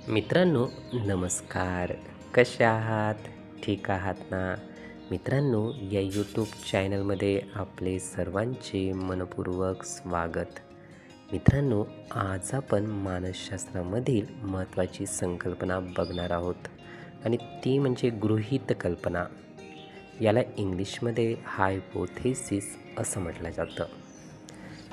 मित्रांनो, नमस्कार. कसे आहात? ठीक आहात ना? मित्रांनो, या यूट्यूब चॅनलमध्ये आपले सर्वांचे मनपूर्वक स्वागत. मित्रांनो, आज आपण मानसशास्त्रामधील महत्त्वाची संकल्पना बघणार आहोत आणि ती म्हणजे गृहीत कल्पना. याला इंग्लिशमध्ये हायपोथेसिस असं म्हटलं जातं.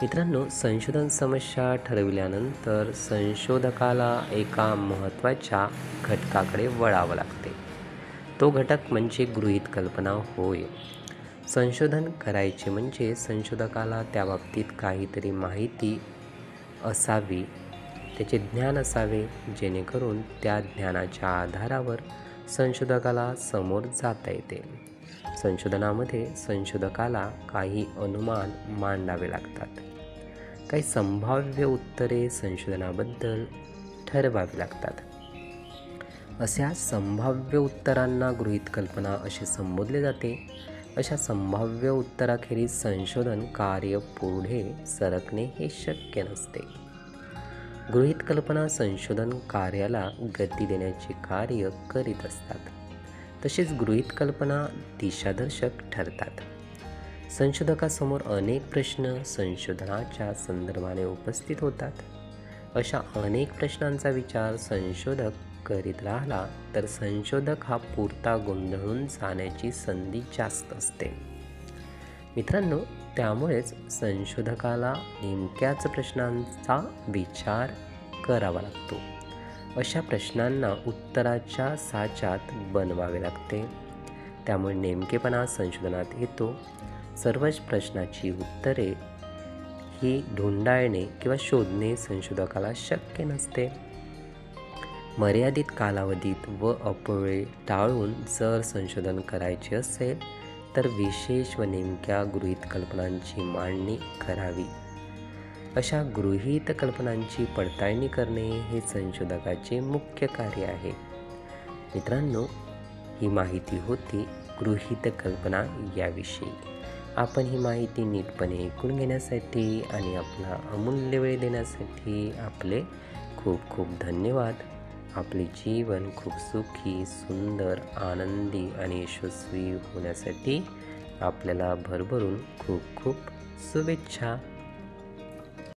मित्रांनो, संशोधन समस्या ठरविल्यानंतर संशोधकाला एका महत्त्वाच्या घटकाकडे वळावं लागते. तो घटक म्हणजे गृहीत कल्पना होय. संशोधन करायचे म्हणजे संशोधकाला त्याबाबतीत काहीतरी माहिती असावी, त्याचे ज्ञान असावे, जेणेकरून त्या ज्ञानाच्या आधारावर संशोधकाला समोर जाता येते. संशोधनामध्ये संशोधकाला काही अनुमान मांडावे लागतात. काही संभाव्य उत्तरे संशोधनाबद्दल ठरवावी लागतात. अशा संभाव्य उत्तरांना गृहीत कल्पना असे संबोधले जाते. अशा संभाव्य उत्तराखेरीज संशोधन कार्य पुढे सरकणे हे शक्य नसते. गृहीत कल्पना संशोधन कार्याला गती देण्याचे कार्य करीत असतात. तसेच गृहीत कल्पना दिशादर्शक ठरतात. संशोधकासमोर अनेक प्रश्न संशोधनाच्या संदर्भाने उपस्थित होतात. अशा अनेक प्रश्नांचा विचार संशोधक करीत राहिला तर संशोधक हा पुरता गोंधळून जाण्याची संधी जास्त असते. मित्रांनो, त्यामुळेच संशोधकाला नेमक्याच प्रश्नांचा विचार करावा लागतो. अशा प्रश्नांना उत्तराच्या साच्यात बनवावे लागते. त्यामुळे नेमकेपणा संशोधनात येतो. सर्वच प्रश्नाची उत्तरे ही ढूंढाळणे किंवा शोधणे संशोधकाला शक्य नसते. मर्यादित कालावधीत व अपव्यय टाळून जर संशोधन करायचे असेल तर विशेष व नेमक्या गृहीत कल्पनांची मांडणी करावी. अशा गृहीत कल्पनांची पडताळणी करणे हे संशोधकाचे मुख्य कार्य आहे. मित्रांनो, ही माहिती होती गृहीत कल्पना याविषयी. आपण ही माहिती नीटपणे ऐकून घेण्यासाठी आणि आपला अमूल्य वेळ देण्यासाठी आपले खूप खूप धन्यवाद. आपले जीवन खूप सुखी, सुंदर, आनंदी आणि यशस्वी होण्यासाठी आपल्याला भरभरून खूप खूप शुभेच्छा.